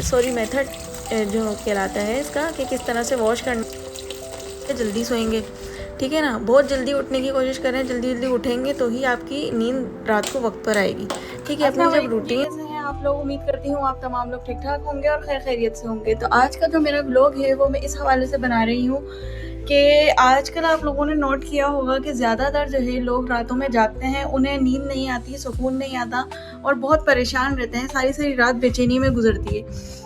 Sorry method जो कहलाता है इसका, कि किस तरह से वॉश करना, जल्दी सोएंगे, ठीक है ना। बहुत जल्दी उठने की कोशिश करें, जल्दी जल्दी उठेंगे तो ही आपकी नींद रात को वक्त पर आएगी, ठीक है। अपनी जब रूटीन, कैसे हैं आप लोग? उम्मीद करती हूँ आप तमाम लोग ठीक ठाक होंगे और खैर खैरियत से होंगे। तो आज का जो मेरा व्लॉग है वो मैं इस हवाले से बना रही हूँ कि आजकल आप लोगों ने नोट किया होगा कि ज़्यादातर जो है लोग रातों में जागते हैं, उन्हें नींद नहीं आती, सुकून नहीं आता और बहुत परेशान रहते हैं, सारी सारी रात बेचैनी में गुजरती है।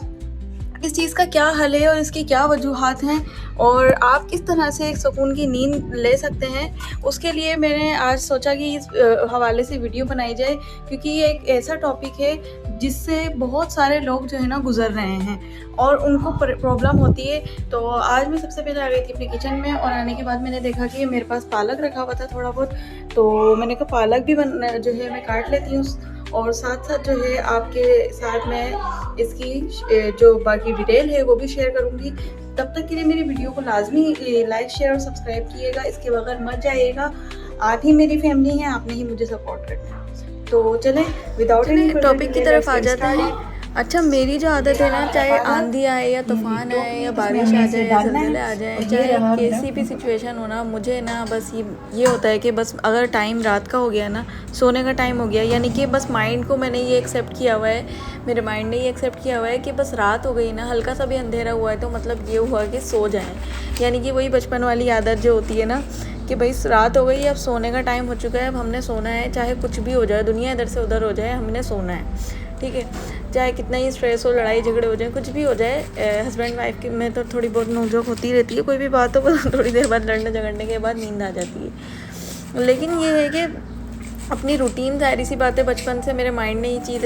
इस चीज़ का क्या हल है और इसकी क्या वजूहात हैं और आप किस तरह से एक सुकून की नींद ले सकते हैं, उसके लिए मैंने आज सोचा कि इस हवाले से वीडियो बनाई जाए, क्योंकि ये एक ऐसा टॉपिक है जिससे बहुत सारे लोग जो है ना गुजर रहे हैं और उनको प्रॉब्लम होती है। तो आज मैं सबसे पहले आ गई थी अपने किचन में और आने के बाद मैंने देखा कि मेरे पास पालक रखा हुआ था थोड़ा बहुत, तो मैंने कहा पालक भी जो है मैं काट लेती हूँ और साथ साथ जो है आपके साथ मैं इसकी जो बाकी डिटेल है वो भी शेयर करूँगी। तब तक के लिए मेरी वीडियो को लाजमी लाइक शेयर और सब्सक्राइब कीजिएगा, इसके बगैर मत जाइएगा। आप ही मेरी फैमिली हैं, आपने ही मुझे सपोर्ट करना है। तो चलें विदाउट एनी टॉपिक की तरफ आ जाते हैं। अच्छा, मेरी जो आदत है ना, चाहे आंधी आए या तूफान आए या बारिश आ जाए या ज़लज़ले आ जाए, चाहे कैसी भी सिचुएशन हो ना, मुझे ना बस ये होता है कि बस अगर टाइम रात का हो गया ना, सोने का टाइम हो गया, यानी कि बस माइंड को मैंने ये एक्सेप्ट किया हुआ है, मेरे माइंड ने ये एक्सेप्ट किया हुआ है कि बस रात हो गई ना, हल्का सा भी अंधेरा हुआ है तो मतलब ये हुआ कि सो जाएं। यानी कि वही बचपन वाली आदत जो होती है ना कि भाई रात हो गई, अब सोने का टाइम हो चुका है, अब हमने सोना है, चाहे कुछ भी हो जाए, दुनिया इधर से उधर हो जाए, हमने सोना है, ठीक है। चाहे कितना ही स्ट्रेस हो, लड़ाई झगड़े हो जाए, कुछ भी हो जाए, हस्बैंड वाइफ की में तो थोड़ी बहुत नोकझोंक होती रहती है, कोई भी बात हो, बस थोड़ी देर बाद लड़ने झगड़ने के बाद नींद आ जाती है। लेकिन ये है कि अपनी रूटीन, जाहिर सी बात है, बचपन से मेरे माइंड ने ये चीज़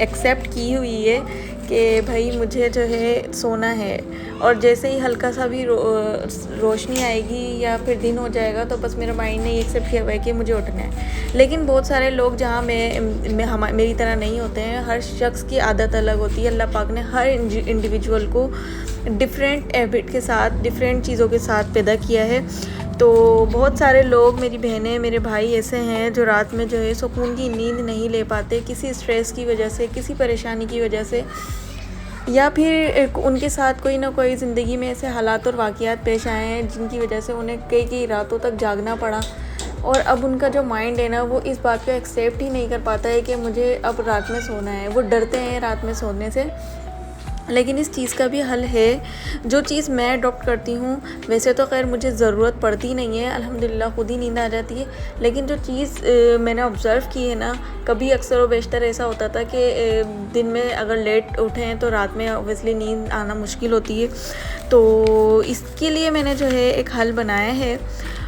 एक्सेप्ट की हुई है कि भाई मुझे जो है सोना है, और जैसे ही हल्का सा भी रोशनी आएगी या फिर दिन हो जाएगा तो बस मेरे माइंड ने ये एक्सेप्ट किया हुआ है कि मुझे उठना है। लेकिन बहुत सारे लोग जहाँ मेरी तरह नहीं होते हैं, हर शख्स की आदत अलग होती है। अल्लाह पाक ने हर इंडिविजुअल को डिफरेंट हैबिट के साथ, डिफरेंट चीज़ों के साथ पैदा किया है। तो बहुत सारे लोग, मेरी बहनें, मेरे भाई ऐसे हैं जो रात में जो है सुकून की नींद नहीं ले पाते, किसी स्ट्रेस की वजह से, किसी परेशानी की वजह से, या फिर उनके साथ कोई ना कोई ज़िंदगी में ऐसे हालात और वाक़यात पेश आए हैं जिनकी वजह से उन्हें कई रातों तक जागना पड़ा, और अब उनका जो माइंड है ना वो इस बात को एक्सेप्ट ही नहीं कर पाता है कि मुझे अब रात में सोना है। वो डरते हैं रात में सोने से। लेकिन इस चीज़ का भी हल है, जो चीज़ मैं अडॉप्ट करती हूँ, वैसे तो खैर मुझे ज़रूरत पड़ती नहीं है, अल्हम्दुलिल्लाह खुद ही नींद आ जाती है। लेकिन जो चीज़ मैंने ऑब्ज़र्व की है ना, कभी अक्सर व बेशतर ऐसा होता था कि दिन में अगर लेट उठें तो रात में ऑब्वियसली नींद आना मुश्किल होती है। तो इसके लिए मैंने जो है एक हल बनाया है,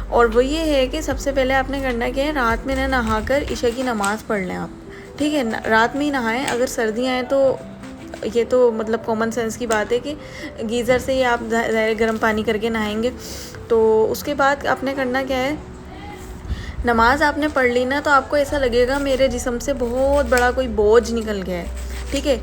और वो ये है कि सबसे पहले आपने करना क्या है, रात में ना नहाकर इशा की नमाज़ पढ़ लें आप, ठीक है। रात में ही नहाएं। अगर सर्दियाँ हैं तो ये तो मतलब कॉमन सेंस की बात है कि गीज़र से ही आप गर्म पानी करके नहाएंगे। तो उसके बाद आपने करना क्या है, नमाज़ आपने पढ़ ली ना तो आपको ऐसा लगेगा मेरे जिस्म से बहुत बड़ा कोई बोझ निकल गया है, ठीक है।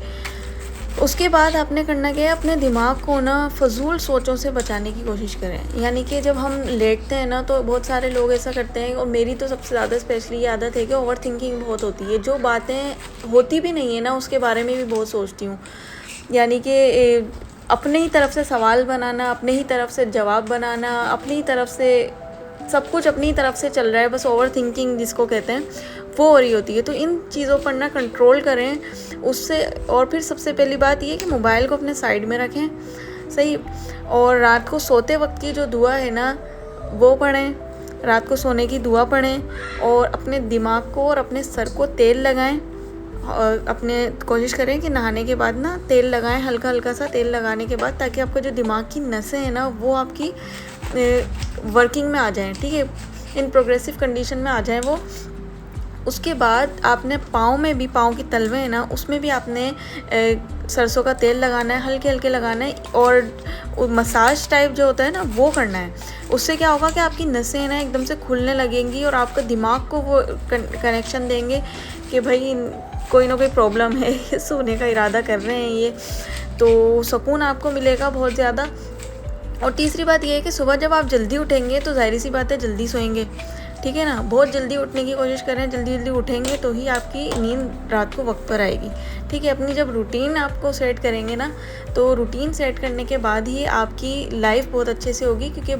उसके बाद आपने करना क्या है, अपने दिमाग को ना फजूल सोचों से बचाने की कोशिश करें। यानी कि जब हम लेटते हैं ना तो बहुत सारे लोग ऐसा करते हैं, और मेरी तो सबसे ज़्यादा स्पेशली ये आदत है कि ओवर थिंकिंग बहुत होती है। जो बातें होती भी नहीं है ना उसके बारे में भी बहुत सोचती हूँ। यानी कि अपने ही तरफ से सवाल बनाना, अपने ही तरफ से जवाब बनाना, अपनी ही तरफ से सब कुछ अपनी तरफ से चल रहा है, बस ओवर थिंकिंग जिसको कहते हैं वो हो रही होती है। तो इन चीज़ों पर ना कंट्रोल करें उससे। और फिर सबसे पहली बात ये कि मोबाइल को अपने साइड में रखें, सही। और रात को सोते वक्त की जो दुआ है ना वो पढ़ें, रात को सोने की दुआ पढ़ें, और अपने दिमाग को और अपने सर को तेल लगाएं। और अपने कोशिश करें कि नहाने के बाद ना तेल लगाएं, हल्का हल्का सा तेल लगाने के बाद, ताकि आपका जो दिमाग की नसें हैं ना वो आपकी वर्किंग में आ जाएं, ठीक है, इन प्रोग्रेसिव कंडीशन में आ जाएं वो। उसके बाद आपने पाँव में भी, पाँव की तलवे हैं ना उसमें भी आपने सरसों का तेल लगाना है, हल्के हल्के लगाना है, और मसाज टाइप जो होता है ना वो करना है। उससे क्या होगा कि आपकी नसें ना एकदम से खुलने लगेंगी और आपका दिमाग को वो कनेक्शन देंगे कि भाई कोई ना कोई प्रॉब्लम है, सोने का इरादा कर रहे हैं ये, तो सुकून आपको मिलेगा बहुत ज़्यादा। और तीसरी बात ये है कि सुबह जब आप जल्दी उठेंगे तो जाहिर सी बात है जल्दी सोएंगे, ठीक है ना। बहुत जल्दी उठने की कोशिश करें, जल्दी जल्दी उठेंगे तो ही आपकी नींद रात को वक्त पर आएगी, ठीक है। अपनी जब रूटीन आपको सेट करेंगे ना, तो रूटीन सेट करने के बाद ही आपकी लाइफ बहुत अच्छे से होगी, क्योंकि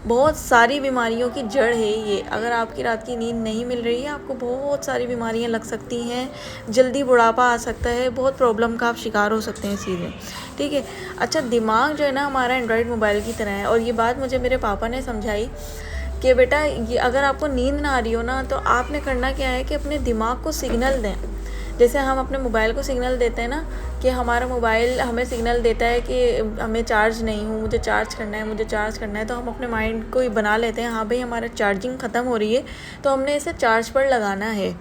बहुत सारी बीमारियों की जड़ है ये। अगर आपकी रात की नींद नहीं मिल रही है, आपको बहुत सारी बीमारियां लग सकती हैं, जल्दी बुढ़ापा आ सकता है, बहुत प्रॉब्लम का आप शिकार हो सकते हैं चीज़ें, ठीक है। अच्छा, दिमाग जो है ना हमारा एंड्रॉयड मोबाइल की तरह है, और ये बात मुझे मेरे पापा ने समझाई कि बेटा ये अगर आपको नींद ना आ रही हो ना, तो आपने करना क्या है कि अपने दिमाग को सिग्नल दें। जैसे हम अपने मोबाइल को सिग्नल देते हैं ना, कि हमारा मोबाइल हमें सिग्नल देता है कि हमें चार्ज नहीं हूँ, मुझे चार्ज करना है, मुझे चार्ज करना है, तो हम अपने माइंड को ही बना लेते हैं, हाँ भाई हमारा चार्जिंग ख़त्म हो रही है, तो हमने इसे चार्ज पर लगाना है।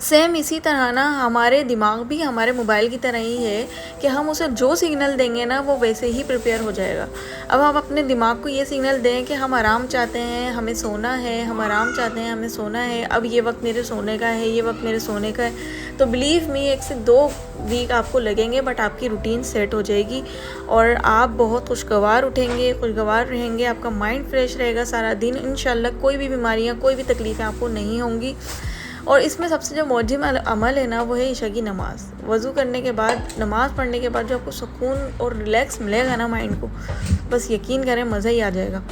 सेम इसी तरह ना हमारे दिमाग भी हमारे मोबाइल की तरह ही है, कि हम उसे जो सिग्नल देंगे ना वो वैसे ही प्रिपेयर हो जाएगा। अब हम अपने दिमाग को ये सिग्नल दें कि हम आराम चाहते हैं, हमें सोना है, हम आराम चाहते हैं, हमें सोना है, अब ये वक्त मेरे सोने का है, ये वक्त मेरे सोने का है, तो बिलीव मी 1 से 2 वीक आपको लगेंगे, बट आपकी रूटीन सेट हो जाएगी और आप बहुत खुशगवार उठेंगे, खुशगवार रहेंगे, आपका माइंड फ्रेश रहेगा सारा दिन। इंशाल्लाह कोई भी बीमारियाँ, कोई भी तकलीफ़ें आपको नहीं होंगी। और इसमें सबसे जो मौजूद अमल है ना, वो है ईशा की नमाज़। वज़ू करने के बाद, नमाज़ पढ़ने के बाद जो आपको सुकून और रिलैक्स मिलेगा ना माइंड को, बस यकीन करें मज़ा ही आ जाएगा।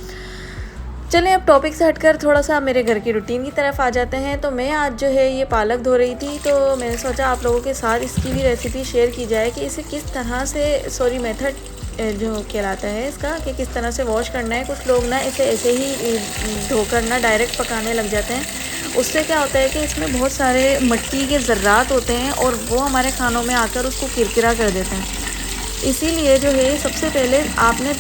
चलें अब टॉपिक से हटकर थोड़ा सा मेरे घर की रूटीन की तरफ आ जाते हैं। तो मैं आज जो है ये पालक धो रही थी, तो मैंने सोचा आप लोगों के साथ इसकी भी रेसिपी शेयर की जाए कि इसे किस तरह से मेथड जो कहलाता है इसका, कि किस तरह से वॉश करना है। कुछ लोग ना इसे ऐसे ही धोकर ना डायरेक्ट पकाने लग जाते हैं। उससे क्या होता है कि इसमें बहुत सारे मिट्टी के ज़र्रात होते हैं और वो हमारे खानों में आकर उसको किरकिरा कर देते हैं। इसीलिए जो है सबसे पहले आपने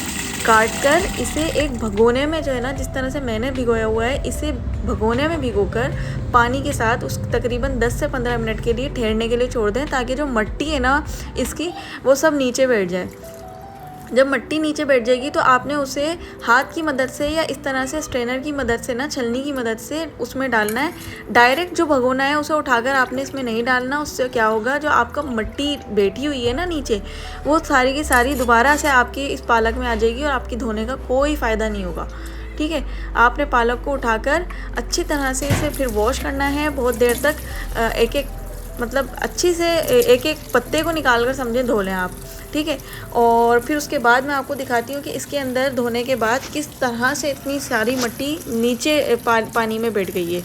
काट कर इसे एक भगोने में, जो है ना जिस तरह से मैंने भिगोया हुआ है, इसे भगोने में भिगोकर पानी के साथ उस तकरीबन 10 से 15 मिनट के लिए ठहरने के लिए छोड़ दें, ताकि जो मिट्टी है ना इसकी वो सब नीचे बैठ जाए। जब मिट्टी नीचे बैठ जाएगी तो आपने उसे हाथ की मदद से या इस तरह से स्ट्रेनर की मदद से ना, छलनी की मदद से उसमें डालना है। डायरेक्ट जो भगोना है उसे उठाकर आपने इसमें नहीं डालना। उससे क्या होगा, जो आपका मिट्टी बैठी हुई है ना नीचे, वो सारी की सारी दोबारा से आपके इस पालक में आ जाएगी और आपकी धोने का कोई फ़ायदा नहीं होगा, ठीक है। आपने पालक को उठाकर अच्छी तरह से इसे फिर वॉश करना है बहुत देर तक, एक एक मतलब अच्छी से एक एक पत्ते को निकाल कर समझें धो लें आप, ठीक है। और फिर उसके बाद मैं आपको दिखाती हूँ कि इसके अंदर धोने के बाद किस तरह से इतनी सारी मिट्टी नीचे पानी में बैठ गई है।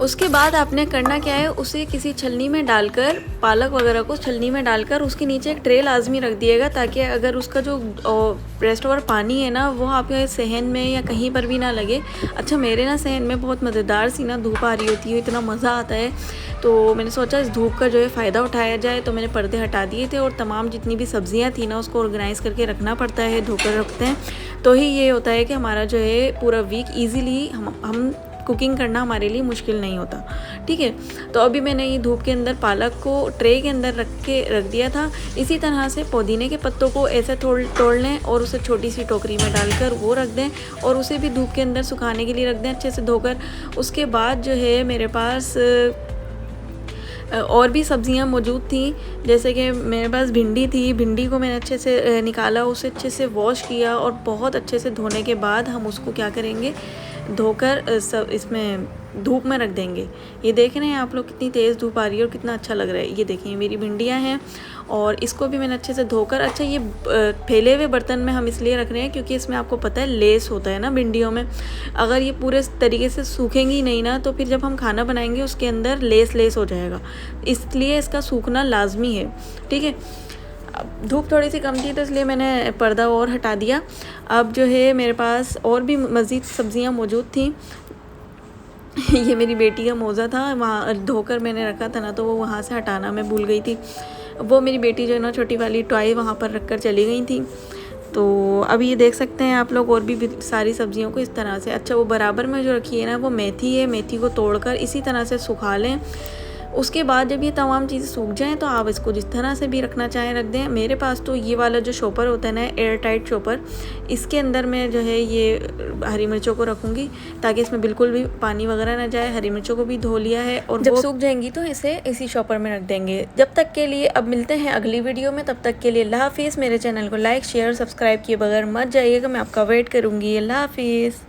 उसके बाद आपने करना क्या है, उसे किसी छलनी में डालकर, पालक वगैरह को छलनी में डालकर उसके नीचे एक ट्रे लाजमी रख दिएगा, ताकि अगर उसका जो रेस्ट ओवर पानी है ना वो आपके सहन में या कहीं पर भी ना लगे। अच्छा, मेरे ना सहन में बहुत मज़ेदार सी ना धूप आ रही होती है, इतना मज़ा आता है, तो मैंने सोचा इस धूप का जो है फ़ायदा उठाया जाए। तो मैंने पर्दे हटा दिए थे और तमाम जितनी भी सब्ज़ियाँ थी ना उसको ऑर्गेनाइज़ करके रखना पड़ता है, धोकर रखते हैं, तो ही ये होता है कि हमारा जो है पूरा वीक ईज़िली हम कुकिंग करना हमारे लिए मुश्किल नहीं होता, ठीक है। तो अभी मैंने ये धूप के अंदर पालक को ट्रे के अंदर रख दिया था। इसी तरह से पुदीने के पत्तों को ऐसे तोड़ लें और उसे छोटी सी टोकरी में डालकर वो रख दें और उसे भी धूप के अंदर सुखाने के लिए रख दें अच्छे से धोकर। उसके बाद जो है मेरे पास और भी सब्ज़ियां मौजूद थी, जैसे कि मेरे पास भिंडी थी। भिंडी को मैंने अच्छे से निकाला, उसे अच्छे से वॉश किया और बहुत अच्छे से धोने के बाद हम उसको क्या करेंगे, धोकर सब इसमें धूप में रख देंगे। ये देख रहे हैं आप लोग कितनी तेज़ धूप आ रही है और कितना अच्छा लग रहा है। ये देखिए मेरी भिंडियाँ हैं और इसको भी मैंने अच्छे से धोकर, अच्छा ये फैले हुए बर्तन में हम इसलिए रख रहे हैं क्योंकि इसमें आपको पता है लेस होता है ना भिंडियों में। अगर ये पूरे तरीके से सूखेंगी नहीं ना तो फिर जब हम खाना बनाएंगे उसके अंदर लेस हो जाएगा, इसलिए इसका सूखना लाजमी है, ठीक है। धूप थोड़ी सी कम थी तो इसलिए मैंने पर्दा और हटा दिया। अब जो है मेरे पास और भी मज़ीद सब्ज़ियां मौजूद थी। ये मेरी बेटी का मोज़ा था, वहाँ धोकर मैंने रखा था ना, तो वो वहाँ से हटाना मैं भूल गई थी। वो मेरी बेटी जो है ना छोटी वाली टॉय वहाँ पर रख कर चली गई थी। तो अभी ये देख सकते हैं आप लोग और भी सारी सब्ज़ियों को इस तरह से। अच्छा, वो बराबर में जो रखी है ना वो मेथी है, मेथी को तोड़कर इसी तरह से सुखा लें। उसके बाद जब ये तमाम चीज़ें सूख जाएं तो आप इसको जिस तरह से भी रखना चाहें रख दें। मेरे पास तो ये वाला जो शॉपर होता है ना, एयर टाइट शॉपर, इसके अंदर मैं जो है ये हरी मिर्चों को रखूँगी ताकि इसमें बिल्कुल भी पानी वगैरह ना जाए। हरी मिर्चों को भी धो लिया है और जब सूख जाएंगी तो इसे इसी शॉपर में रख देंगे। जब तक के लिए अब मिलते हैं अगली वीडियो में, तब तक के लिए अल्लाह हाफिज़। मेरे चैनल को लाइक शेयर सब्सक्राइब किए बगैर मत जाइएगा, मैं आपका वेट करूँगी। अल्लाह हाफिज़।